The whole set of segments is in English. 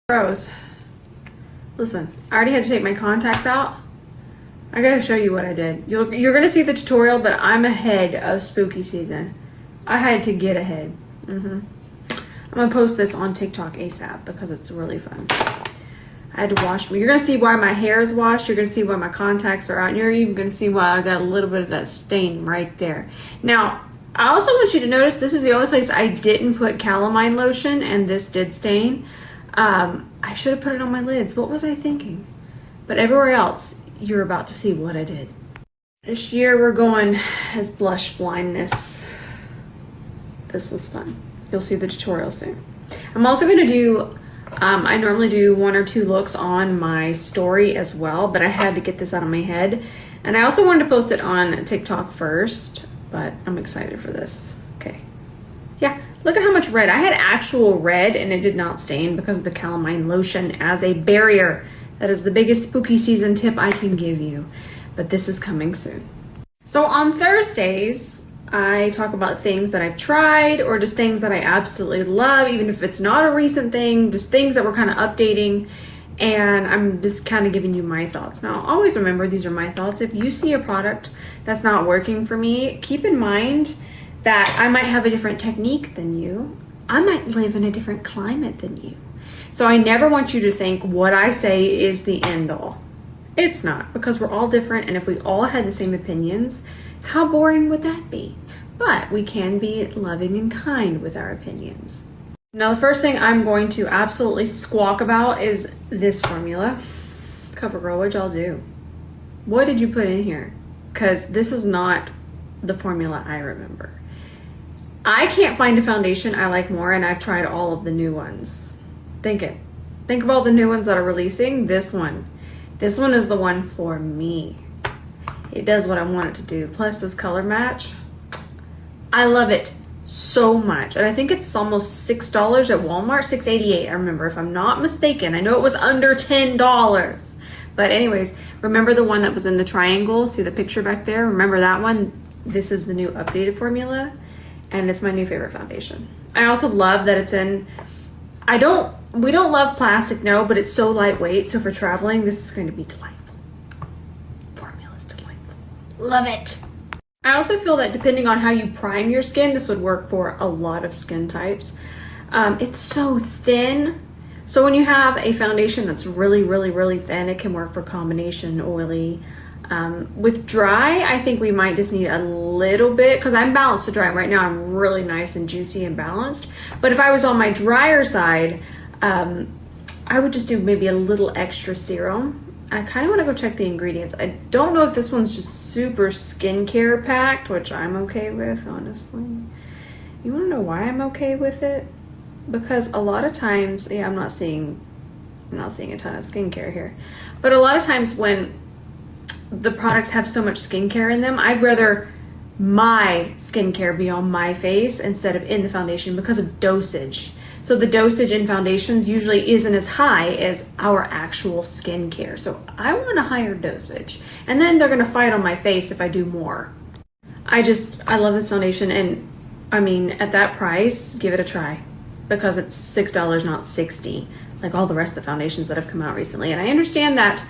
Bros, listen, I already had to take my contacts out. I gotta show you what I did. You're gonna see the tutorial, but I'm ahead of spooky season. I had to get ahead. I'm gonna post this on TikTok ASAP because it's really fun. I had to wash me. You're gonna see why my hair is washed. You're gonna see why my contacts are out. And you're even gonna see why I got a little bit of that stain right there. Now, I also want you to notice this is the only place I didn't put calamine lotion, and this did stain. I should have put it on my lids. What was I thinking? But everywhere else, you're about to see what I did. This year we're going as blush blindness. This was fun. You'll see the tutorial soon. I'm also going to do, I normally do 1 or 2 looks on my story as well, but I had to get this out of my head. And I also wanted to post it on TikTok first, but I'm excited for this. Okay. Yeah. Look at how much red. I had actual red and it did not stain because of the calamine lotion as a barrier. That is the biggest spooky season tip I can give you, but this is coming soon. So on Thursdays, I talk about things that I've tried or just things that I absolutely love, even if it's not a recent thing, just things that we're kind of updating, and I'm just kind of giving you my thoughts. Now, always remember, these are my thoughts. If you see a product that's not working for me, keep in mind that I might have a different technique than you. I might live in a different climate than you. So I never want you to think what I say is the end all. It's not, because we're all different, and if we all had the same opinions, how boring would that be? But we can be loving and kind with our opinions. Now, the first thing I'm going to absolutely squawk about is this formula. CoverGirl, what'd y'all do? What did you put in here? Because this is not the formula I remember. I can't find a foundation I like more, and I've tried all of the new ones. Think about the new ones that are releasing. This one is the one for me. It does what I want it to do. Plus this color match, I love it so much. And I think it's almost $6 at Walmart, $6.88. I remember, if I'm not mistaken. I know it was under $10. But anyways, remember the one that was in the triangle? See the picture back there? Remember that one? This is the new updated formula. And it's my new favorite foundation. I also love that it's in, we don't love plastic, no, but it's so lightweight. So for traveling, this is going to be delightful. Formula's delightful. Love it. I also feel that depending on how you prime your skin, this would work for a lot of skin types. It's so thin. So when you have a foundation that's really, really, really thin, it can work for combination oily. With dry, I think we might just need a little bit, because I'm balanced to dry. Right now I'm really nice and juicy and balanced. But if I was on my drier side, I would just do maybe a little extra serum. I kind of want to go check the ingredients. I don't know if this one's just super skincare packed, which I'm okay with, honestly. You want to know why I'm okay with it? Because a lot of times, yeah, I'm not seeing a ton of skincare here, but a lot of times when the products have so much skincare in them, I'd rather my skincare be on my face instead of in the foundation because of dosage. So the dosage in foundations usually isn't as high as our actual skincare. So I want a higher dosage. And then they're gonna fight on my face if I do more. I love this foundation, and I mean, at that price, give it a try, because it's $6, not $60, like all the rest of the foundations that have come out recently. And I understand that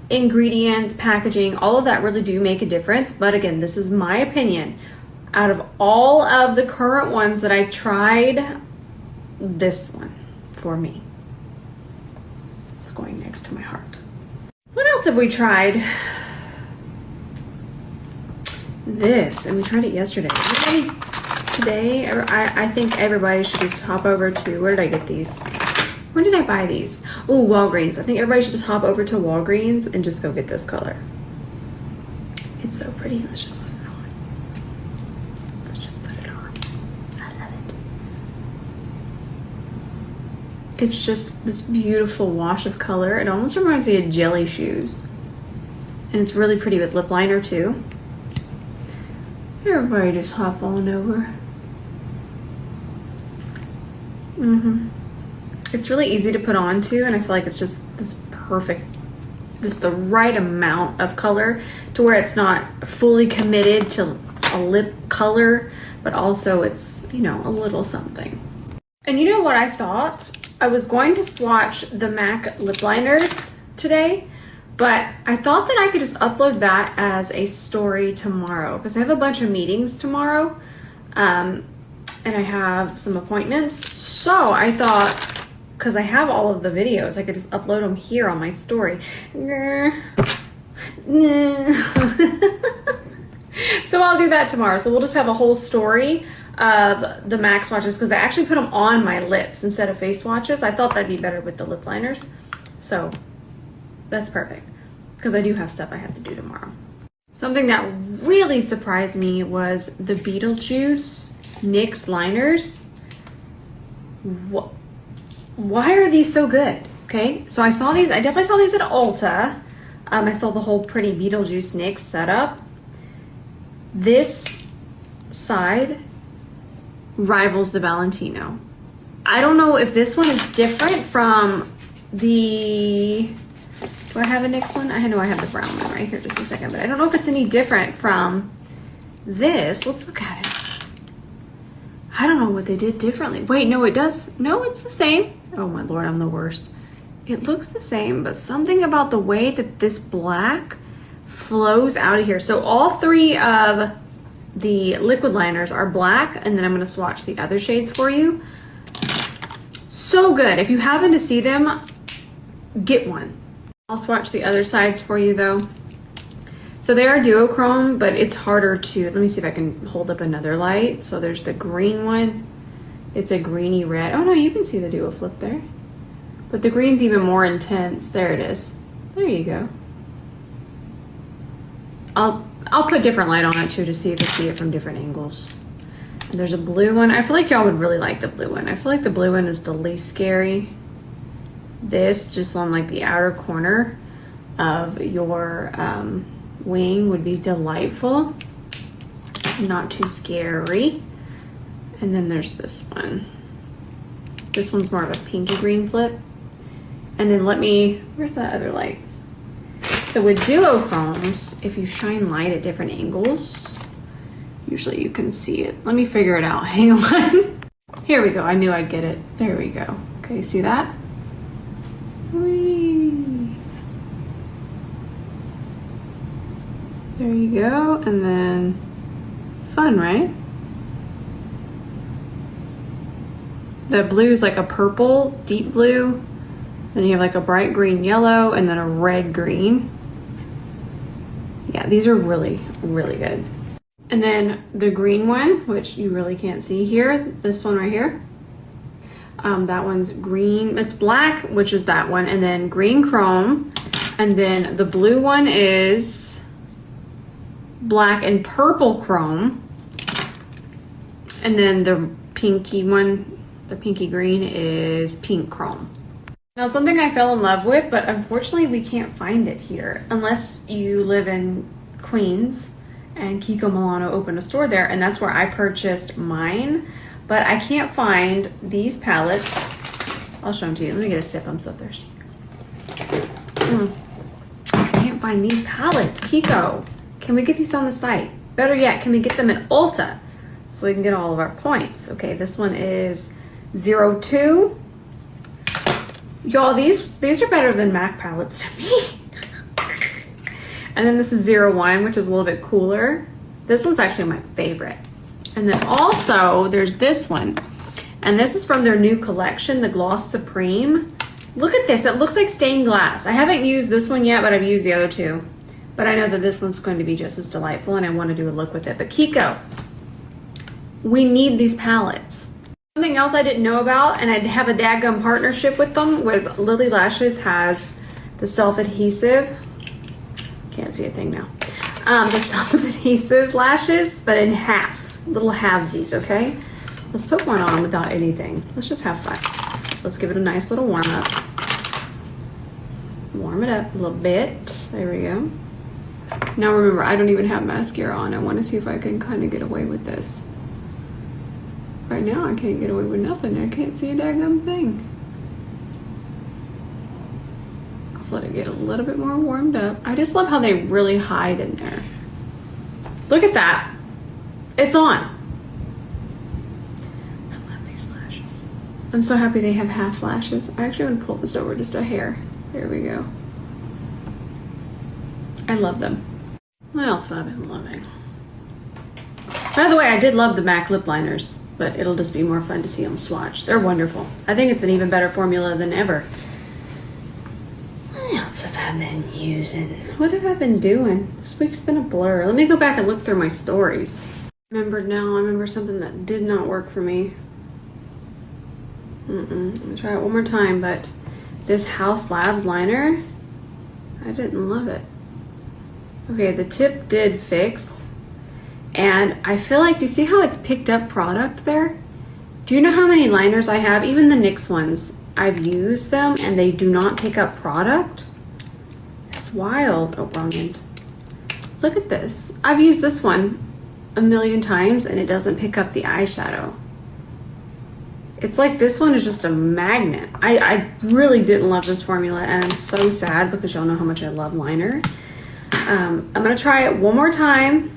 ingredients, packaging, all of that really do make a difference. But again, this is my opinion. Out of all of the current ones that I've tried, this one for me is going next to my heart. What else have we tried? This, and we tried it yesterday. Today, I think everybody should just hop over to, where did I get these? Where did I buy these? Oh, Walgreens. I think everybody should just hop over to Walgreens and just go get this color. It's so pretty. Let's just put it on. Let's just put it on. I love it. It's just this beautiful wash of color. It almost reminds me of jelly shoes. And it's really pretty with lip liner too. Everybody just hop on over. It's really easy to put on too, and I feel like it's just this perfect, just the right amount of color to where it's not fully committed to a lip color, but also it's, you know, a little something. And you know what I thought? I was going to swatch the MAC lip liners today, but I thought that I could just upload that as a story tomorrow because I have a bunch of meetings tomorrow, and I have some appointments. So I thought, because I have all of the videos, I could just upload them here on my story. So I'll do that tomorrow. So we'll just have a whole story of the MAC swatches because I actually put them on my lips instead of face swatches. I thought that'd be better with the lip liners. So that's perfect because I do have stuff I have to do tomorrow. Something that really surprised me was the Beetlejuice NYX liners. Why are these so good? Okay, so I saw these, I definitely saw these at Ulta. I saw the whole pretty Beetlejuice NYX setup. This side rivals the Valentino. I don't know if this one is different from the, do I have a NYX one? I know I have the brown one right here, just a second, but I don't know if it's any different from this. Let's look at it. I don't know what they did differently. Wait, no, it does. No, it's the same. Oh my Lord, I'm the worst. It looks the same, but something about the way that this black flows out of here. So all three of the liquid liners are black, and then I'm gonna swatch the other shades for you. So good. If you happen to see them, get one. I'll swatch the other sides for you though. So they are duochrome, but it's harder to, let me see if I can hold up another light. So there's the green one. It's a greeny red. Oh no, you can see the duo flip there. But the green's even more intense. There it is. There you go. I'll put different light on it too to see if you see it from different angles. And there's a blue one. I feel like y'all would really like the blue one. I feel like the blue one is the least scary. This, just on like the outer corner of your wing, would be delightful. Not too scary. And then there's this one. This one's more of a pinky green flip. And then where's that other light? So with duochromes, if you shine light at different angles, usually you can see it. Let me figure it out. Hang on. Here we go. I knew I'd get it. There we go. Okay, see that? Whee. There you go. And then fun, right? The blue is like a purple, deep blue. Then you have like a bright green yellow and then a red green. Yeah, these are really, really good. And then the green one, which you really can't see here, this one right here. That one's green, it's black, which is that one, and then green chrome. And then the blue one is black and purple chrome. And then the pinky one, the pinky green, is pink chrome. Now, something I fell in love with, but unfortunately we can't find it here unless you live in Queens and Kiko Milano opened a store there, and that's where I purchased mine. But I can't find these palettes. I'll show them to you. Let me get a sip. I'm so thirsty. I can't find these palettes. Kiko, can we get these on the site? Better yet, can we get them at Ulta so we can get all of our points? Okay, this one is 02. Y'all, these are better than MAC palettes to me. And then this is 01, which is a little bit cooler. This one's actually my favorite. And then also there's this one. And this is from their new collection, the Gloss Supreme. Look at this, it looks like stained glass. I haven't used this one yet, but I've used the other two. But I know that this one's going to be just as delightful and I want to do a look with it. But Kiko, we need these palettes. Something else I didn't know about, and I'd have a dadgum partnership with them, was Lily Lashes has the self-adhesive, can't see a thing now, the self-adhesive lashes, but in half, little halvesies, okay? Let's put one on without anything. Let's just have fun. Let's give it a nice little warm up. Warm it up a little bit. There we go. Now remember, I don't even have mascara on. I want to see if I can kind of get away with this. Right now, I can't get away with nothing. I can't see a daggum thing. Let's let it get a little bit more warmed up. I just love how they really hide in there. Look at that. It's on. I love these lashes. I'm so happy they have half lashes. I actually want to pull this over just a hair. There we go. I love them. What else have I been loving? By the way, I did love the MAC lip liners, but it'll just be more fun to see them swatch. They're wonderful. I think it's an even better formula than ever. What else have I been using? What have I been doing? This week's been a blur. Let me go back and look through my stories. I remember something that did not work for me. I'm gonna try it one more time, but this House Labs liner, I didn't love it. Okay, the tip did fix, and I feel like, you see how it's picked up product there? Do you know how many liners I have? Even the NYX ones, I've used them and they do not pick up product. That's wild. Oh, wrong end. Look at this. I've used this one a million times and it doesn't pick up the eyeshadow. It's like this one is just a magnet. I really didn't love this formula, and I'm so sad because y'all know how much I love liner. I'm gonna try it one more time.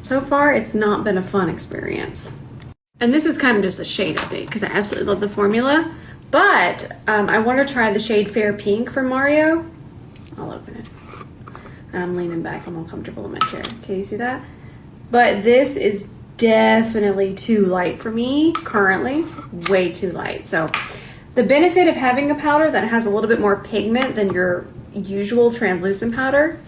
So far, it's not been a fun experience. And this is kind of just a shade update because I absolutely love the formula. But I want to try the shade Fair Pink from Mario. I'll open it. And I'm leaning back. I'm all comfortable in my chair. Can you see that? But this is definitely too light for me currently. Way too light. So the benefit of having a powder that has a little bit more pigment than your usual translucent powder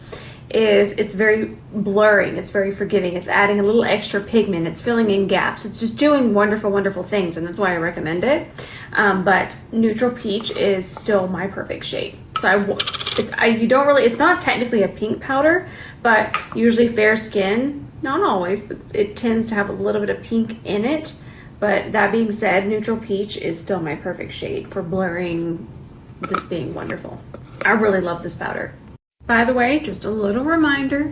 is it's very blurring, it's very forgiving, it's adding a little extra pigment, it's filling in gaps, it's just doing wonderful, wonderful things, and that's why I recommend it. But Neutral Peach is still my perfect shade. So it's not technically a pink powder, but usually fair skin, not always, but it tends to have a little bit of pink in it. But that being said, Neutral Peach is still my perfect shade for blurring, just being wonderful. I really love this powder. By the way, just a little reminder,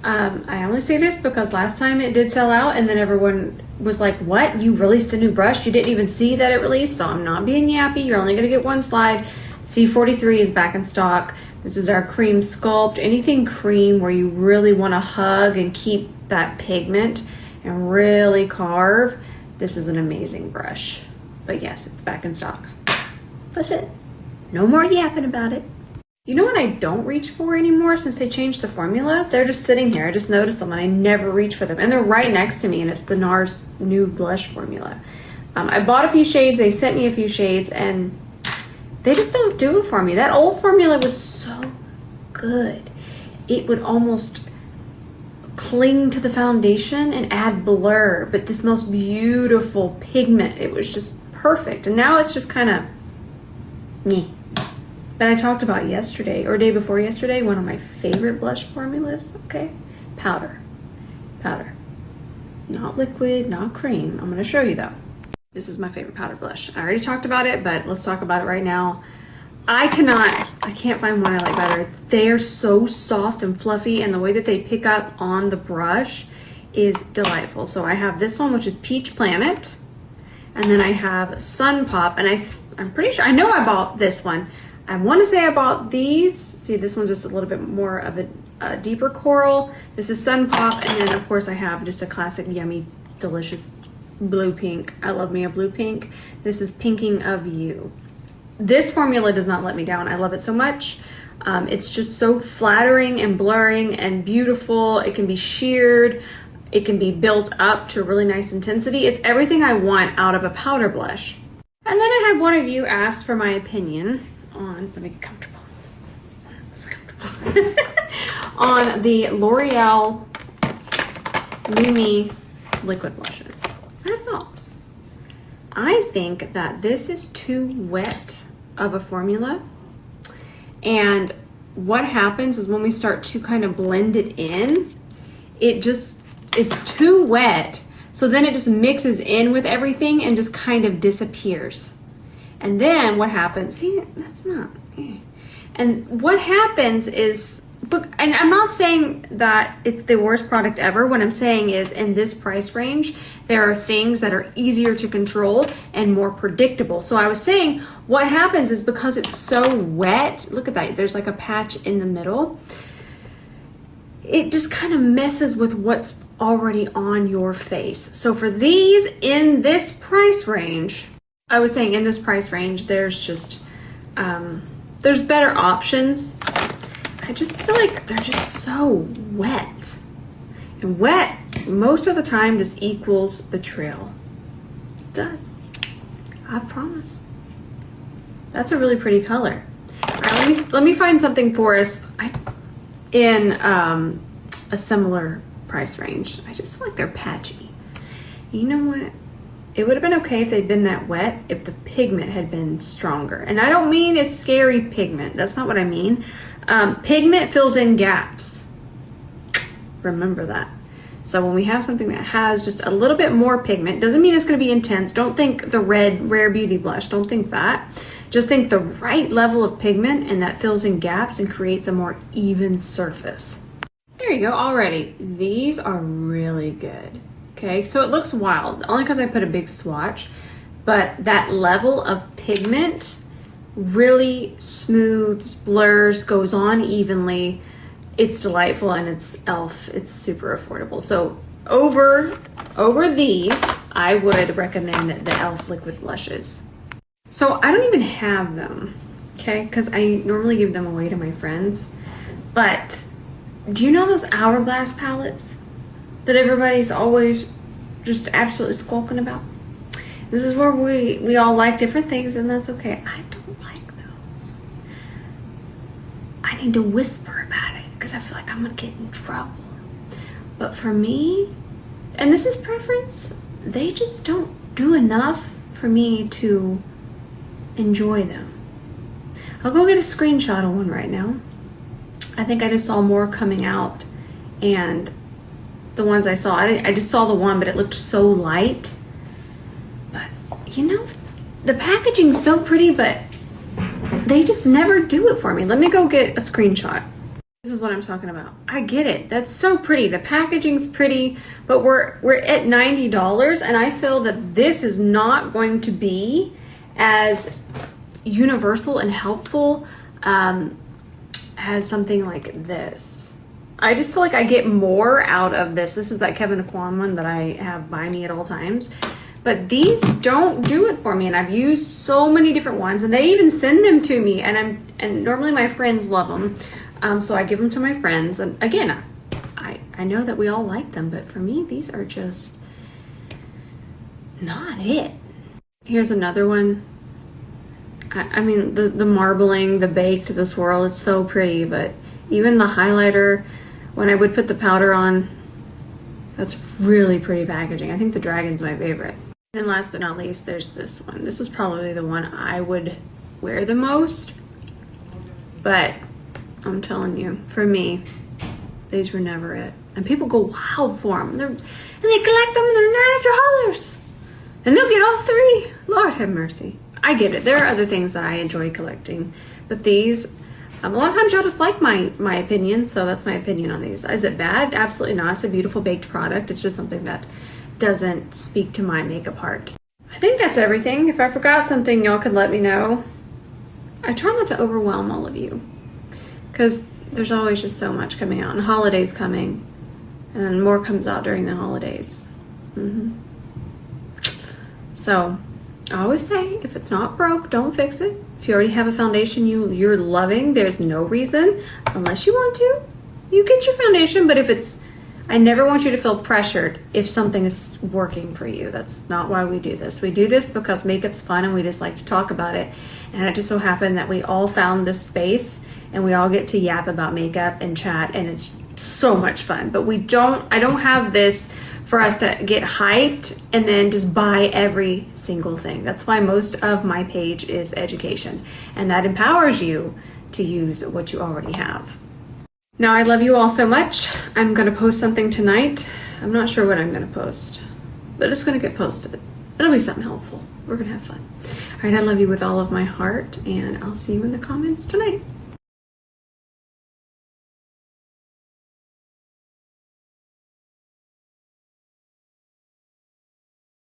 I only say this because last time it did sell out and then everyone was like, what? You released a new brush? You didn't even see that it released? So I'm not being yappy. You're only going to get one slide. C43 is back in stock. This is our cream sculpt. Anything cream where you really want to hug and keep that pigment and really carve, this is an amazing brush. But yes, it's back in stock. That's it. No more yapping about it. You know what I don't reach for anymore since they changed the formula? They're just sitting here. I just noticed them and I never reach for them. And they're right next to me, and it's the NARS new blush formula. I bought a few shades, they sent me a few shades, and they just don't do it for me. That old formula was so good. It would almost cling to the foundation and add blur, but this most beautiful pigment, it was just perfect. And now it's just kind of meh. But I talked about yesterday, or day before yesterday, one of my favorite blush formulas, okay? Powder. Powder. Not liquid, not cream. I'm gonna show you though. This is my favorite powder blush. I already talked about it, but let's talk about it right now. I can't find one I like better. They're so soft and fluffy, and the way that they pick up on the brush is delightful. So I have this one, which is Peach Planet, and then I have Sun Pop, and I'm pretty sure, I know I bought this one. I want to say I bought these. See, this one's just a little bit more of a deeper coral. This is Sun Pop, and then of course I have just a classic yummy, delicious blue pink. I love me a blue pink. This is Pinking of You. This formula does not let me down. I love it so much. It's just so flattering and blurring and beautiful. It can be sheared. It can be built up to a really nice intensity. It's everything I want out of a powder blush. And then I had one of you ask for my opinion on, let me get comfortable. It's comfortable. On the L'Oreal Lumi liquid blushes. I have thoughts. I think that this is too wet of a formula. And what happens is when we start to kind of blend it in, it just is too wet. So then it just mixes in with everything and just kind of disappears. And then what happens, see, that's not, and what happens is, and I'm not saying that it's the worst product ever. What I'm saying is in this price range, there are things that are easier to control and more predictable. So I was saying what happens is because it's so wet, look at that, there's like a patch in the middle. It just kind of messes with what's already on your face. So for these in this price range, I was saying in this price range, there's just, there's better options. I just feel like they're just so wet. And wet, most of the time, just equals betrayal. It does. I promise. That's a really pretty color. All right, let me find something for us in a similar price range. I just feel like they're patchy. You know what? It would have been okay if they'd been that wet if the pigment had been stronger. And I don't mean it's scary pigment. That's not what I mean. Pigment fills in gaps. Remember that. So when we have something that has just a little bit more pigment, doesn't mean it's going to be intense. Don't think the red Rare Beauty blush. Don't think that. Just think the right level of pigment, and that fills in gaps and creates a more even surface. There you go. Already, these are really good. Okay, so it looks wild only because I put a big swatch, but that level of pigment really smooths, blurs, goes on evenly. It's delightful, and it's e.l.f. It's super affordable. So over these, I would recommend the e.l.f. liquid blushes. So I don't even have them, okay, because I normally give them away to my friends. But do you know those Hourglass palettes that everybody's always just absolutely squawking about? This is where we all like different things, and that's okay. I don't like those. I need to whisper about it because I feel like I'm gonna get in trouble. But for me, and this is preference, they just don't do enough for me to enjoy them. I'll go get a screenshot of one right now. I think I just saw more coming out, and the ones I saw, I just saw the one, but it looked so light. But you know, the packaging's so pretty, but they just never do it for me. Let me go get a screenshot. This is what I'm talking about. I get it. That's so pretty. The packaging's pretty, but we're at $90, and I feel that this is not going to be as universal and helpful as something like this. I just feel like I get more out of this. This is that Kevyn Aucoin one that I have by me at all times. But these don't do it for me, and I've used so many different ones, and they even send them to me, and normally my friends love them. So I give them to my friends, and again, I know that we all like them, but for me, these are just not it. Here's another one. I mean, the marbling, the baked, the swirl, it's so pretty, but even the highlighter, when I would put the powder on, that's really pretty packaging. I think the Dragon's my favorite. And last but not least, there's this one. This is probably the one I would wear the most, but I'm telling you, for me, these were never it. And people go wild for them. And they collect them, and they're $90. And they'll get all three. Lord have mercy. I get it. There are other things that I enjoy collecting. But these, a lot of times y'all just like my opinion, so that's my opinion on these. Is it bad? Absolutely not. It's a beautiful baked product. It's just something that doesn't speak to my makeup heart. I think that's everything. If I forgot something, y'all could let me know. I try not to overwhelm all of you, because there's always just so much coming out, and holidays coming, and then more comes out during the holidays. So I always say, if it's not broke, don't fix it. If you already have a foundation you're loving, there's no reason, unless you want to, you get your foundation. But if it's, I never want you to feel pressured if something is working for you. That's not why we do this. We do this because makeup's fun, and we just like to talk about it. And it just so happened that we all found this space, and we all get to yap about makeup and chat, and it's so much fun. But I don't have this for us to get hyped and then just buy every single thing. That's why most of my page is education, and that empowers you to use what you already have. Now, I love you all so much. I'm gonna post something tonight. I'm not sure what I'm gonna post, but it's gonna get posted. It'll be something helpful. We're gonna have fun. All right, I love you with all of my heart, and I'll see you in the comments tonight.